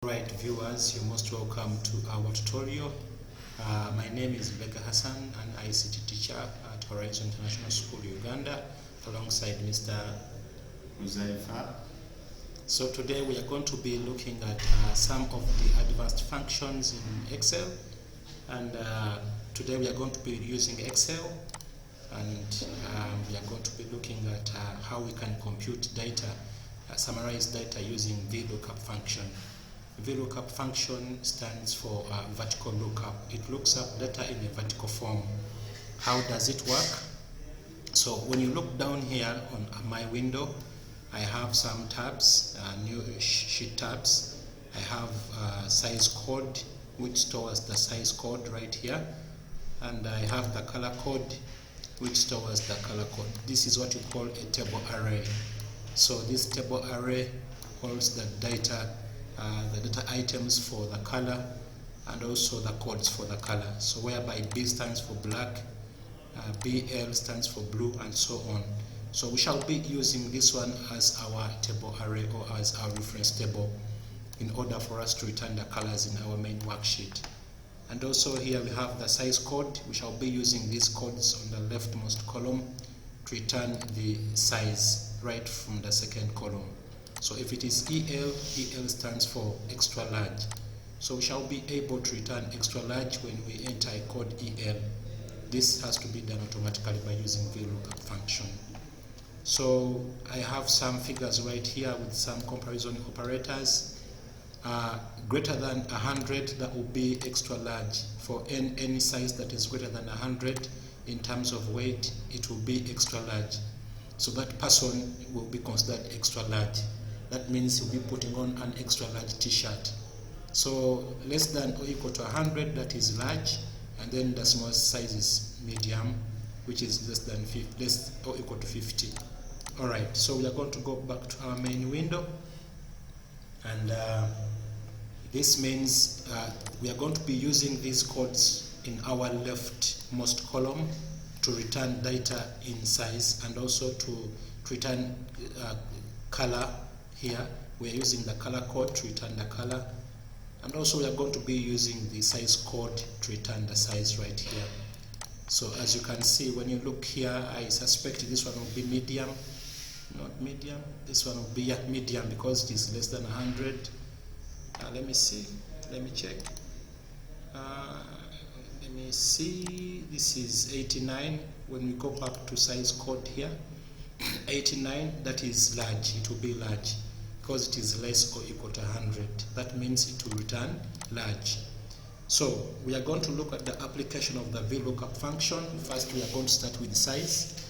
Right, viewers, you're most welcome to our tutorial. My name is Becca Hassan, an I.C.T teacher at Horizon International School, Uganda, alongside Mr. Uzaifa. So today we are going to be looking at some of the advanced functions in Excel, and today we are going to be using Excel, and we are going to be looking at how we can compute data, summarize data using V LOOKUP function. V LOOKUP function stands for vertical lookup. It looks up data in a vertical form. How does it work? So when you look down here on my window, I have some tabs, new sheet tabs. I have size code, which stores the size code right here, and I have the color code, which stores the color code. This is what you call a table array. So this table array holds the data items for the color and also the codes for the color. So whereby B stands for black, BL stands for blue, and so on. So we shall be using this one as our table array or as our reference table in order for us to return the colors in our main worksheet. And also here we have the size code. We shall be using these codes on the leftmost column to return the size right from the second column. So if it is EL, EL stands for extra large. So we shall be able to return extra large when we enter a code EL. This has to be done automatically by using V LOOKUP function. So I have some figures right here with some comparison operators. Greater than 100, that will be extra large. For any size that is greater than 100 in terms of weight, it will be extra large. So that person will be considered extra large. That means you'll be putting on an extra large t-shirt. So less than or equal to 100, that is large, and then the smallest size is medium, which is less or equal to 50. All right, so we are going to go back to our main window, and this means we are going to be using these codes in our leftmost column to return data in size, and also to return color. Here we are using the color code to return the color, and also we are going to be using the size code to return the size right here. So as you can see, when you look here, I suspect this one will be medium, not medium. This one will be medium because it is less than 100. Let me see, let me check. Let me see, this is 89. When we go back to size code here, 89, that is large. It will be large because it is less or equal to 100. That means it will return large. So we are going to look at the application of the V LOOKUP function. First, we are going to start with size.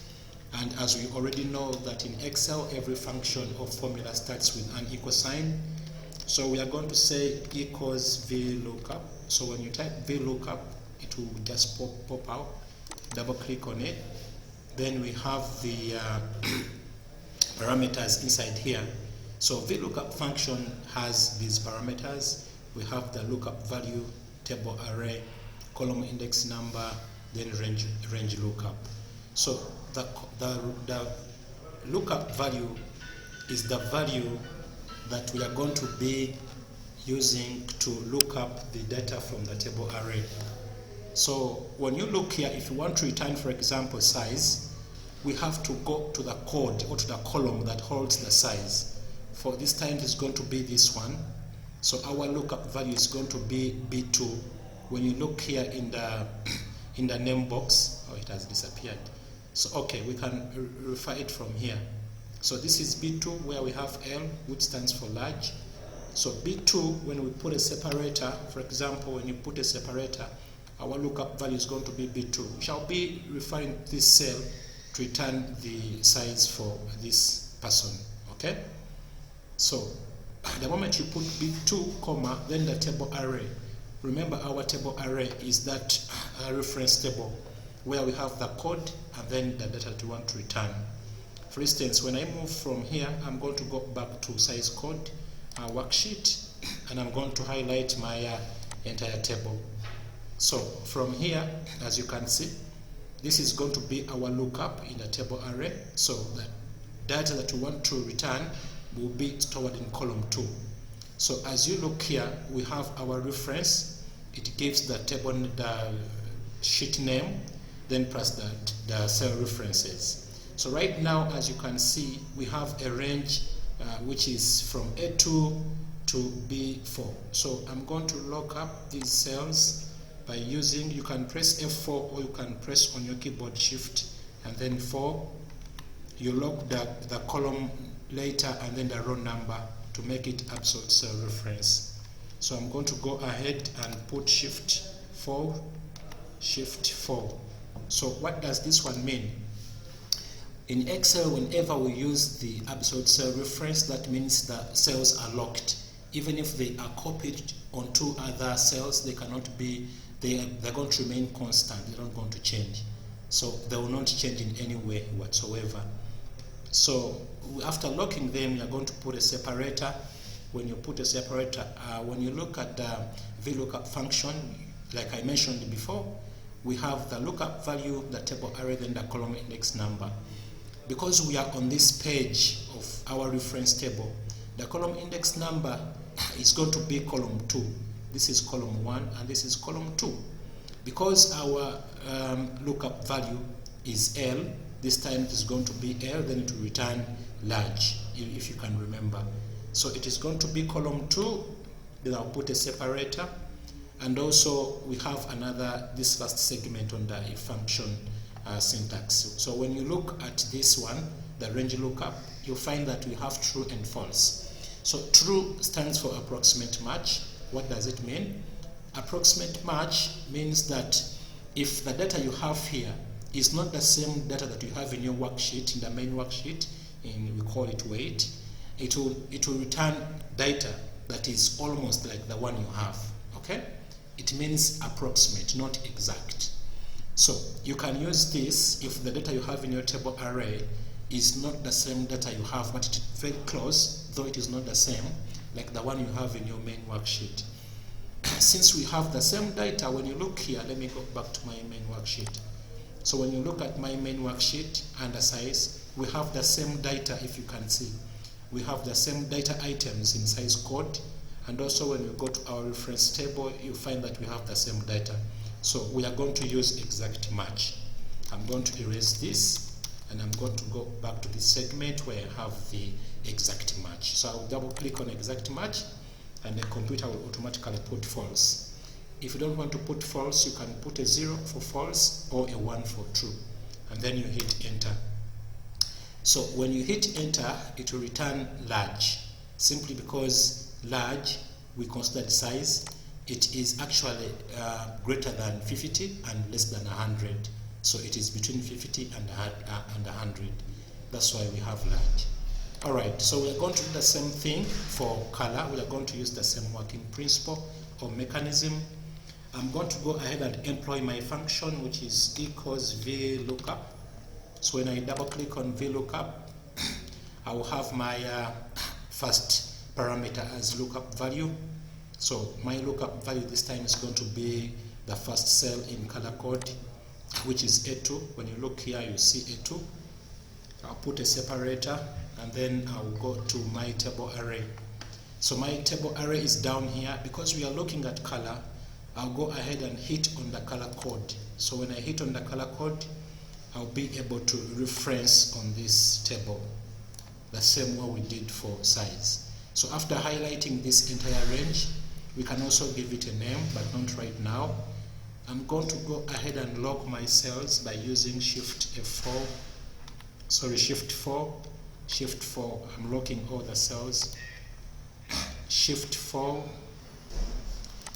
And as we already know that in Excel, every function or formula starts with an equal sign. So we are going to say equals V LOOKUP. So when you type V LOOKUP, it will just pop out. Double click on it. Then we have the parameters inside here. So V LOOKUP function has these parameters. We have the lookup value, table array, column index number, then range lookup. So the lookup value is the value that we are going to be using to look up the data from the table array. So when you look here, if you want to return, for example, size, we have to go to the code or to the column that holds the size. For this time, it's going to be this one. So our lookup value is going to be B2. When you look here in the name box, oh, it has disappeared. So okay, we can refer it from here. So this is B2, where we have L, which stands for large. So B2, when we put a separator, for example, when you put a separator, our lookup value is going to be B2. We shall be referring to this cell to return the size for this person, okay? So the moment you put B2, comma, then the table array. Remember, our table array is that reference table where we have the code and then the data that we want to return. For instance, when I move from here, I'm going to go back to size code, worksheet, and I'm going to highlight my entire table. So from here, as you can see, this is going to be our lookup in the table array. So the data that we want to return will be stored in column 2. So as you look here, we have our reference. It gives the table, the sheet name, then plus the cell references. So right now, as you can see, we have a range which is from A2 to B4. So I'm going to look up these cells by using, you can press F4 or you can press on your keyboard Shift and then 4. You lock the column later and then the row number to make it absolute cell reference. So I'm going to go ahead and put Shift 4, Shift 4. So what does this one mean? In Excel, whenever we use the absolute cell reference, that means the cells are locked. Even if they are copied on two other cells, they cannot be, they're going to remain constant, they're not going to change. So they will not change in any way whatsoever. So after locking them, you're going to put a separator. When you put a separator, when you look at the VLOOKUP function, like I mentioned before, we have the lookup value, the table array, then the column index number. Because we are on this page of our reference table, the column index number is going to be column 2. This is column 1 and this is column 2. Because our lookup value is L, this time it is going to be L, then it will return large, if you can remember. So it is going to be column 2, then I'll put a separator, and also we have another, this last segment on the function syntax. So when you look at this one, the range lookup, you'll find that we have true and false. So true stands for approximate match. What does it mean? Approximate match means that if the data you have here is not the same data that you have in your worksheet, in the main worksheet, we call it weight, it will return data that is almost like the one you have, okay? It means approximate, not exact. So you can use this if the data you have in your table array is not the same data you have, but it's very close, though it is not the same, like the one you have in your main worksheet. Since we have the same data, when you look here, let me go back to my main worksheet. So when you look at my main worksheet under size, we have the same data, if you can see. We have the same data items in size code, and also when you go to our reference table, you find that we have the same data. So we are going to use exact match. I'm going to erase this, and I'm going to go back to this segment where I have the exact match. So I'll double click on exact match, and the computer will automatically put false. If you don't want to put false, you can put a 0 for false or a 1 for true, and then you hit enter. So when you hit enter, it will return large, simply because large, we consider the size, it is actually greater than 50 and less than 100. So it is between 50 and 100. That's why we have large. All right, so we are going to do the same thing for color. We are going to use the same working principle or mechanism. I'm going to go ahead and employ my function, which is equals V lookup. So when I double click on V lookup, I will have my first parameter as lookup value. So my lookup value this time is going to be the first cell in color code, which is A2. When you look here, you see A2. I'll put a separator, and then I'll go to my table array. So my table array is down here. Because we are looking at color, I'll go ahead and hit on the color code. So when I hit on the color code, I'll be able to reference on this table the same way we did for size. So after highlighting this entire range, we can also give it a name, but not right now. I'm going to go ahead and lock my cells by using Shift 4. I'm locking all the cells. Shift 4,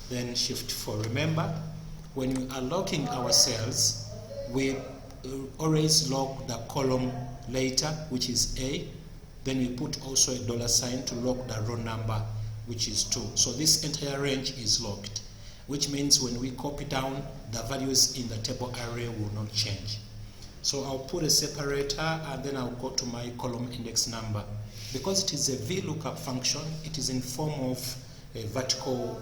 then Shift 4. Remember, when we are locking our cells, we always lock the column later, which is A. Then we put also a $sign to lock the row number, which is 2. So this entire range is locked, which means when we copy down, the values in the table array will not change. So I'll put a separator, and then I'll go to my column index number. Because it is a VLOOKUP function, it is in form of a vertical,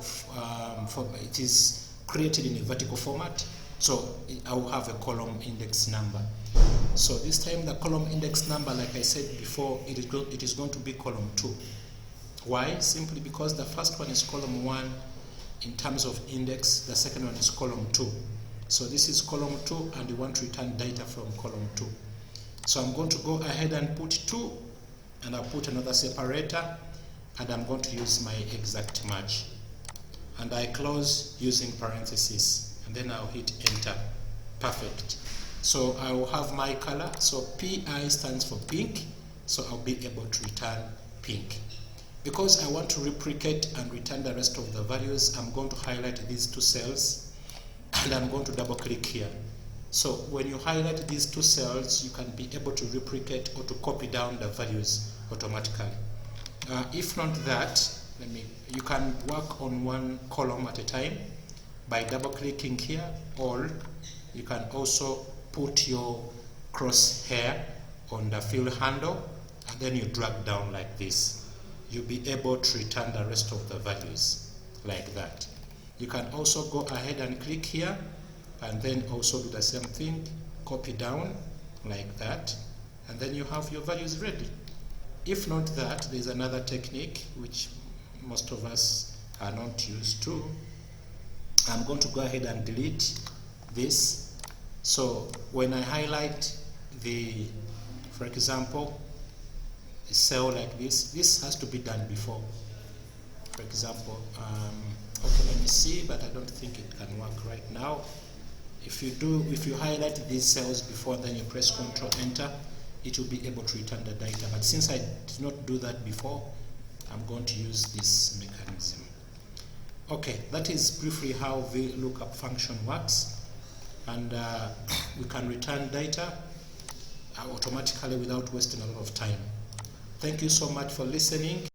it is created in a vertical format. So I will have a column index number. So this time the column index number, like I said before, it is going to be column 2. Why? Simply because the first one is column 1 in terms of index, the second one is column 2. So this is column 2 and we want to return data from column 2. So I'm going to go ahead and put 2 and I'll put another separator and I'm going to use my exact match. And I close using parentheses and then I'll hit enter. Perfect. So I will have my color. So PI stands for pink. So I'll be able to return pink. Because I want to replicate and return the rest of the values, I'm going to highlight these 2 cells and I'm going to double click here. So when you highlight these 2 cells, you can be able to replicate or to copy down the values automatically. If not that, you can work on one column at a time by double clicking here, or you can also put your crosshair on the fill handle and then you drag down like this. You'll be able to return the rest of the values like that. You can also go ahead and click here and then also do the same thing, copy down like that, and then you have your values ready. If not that, there's another technique which most of us are not used to. I'm going to go ahead and delete this. So when I highlight for example, a cell like this has to be done before. For example, okay, let me see, but I don't think it can work right now. If you highlight these cells before and then you press Ctrl Enter, it will be able to return the data. But since I did not do that before, I'm going to use this mechanism. Okay, that is briefly how the lookup function works, and we can return data automatically without wasting a lot of time. Thank you so much for listening.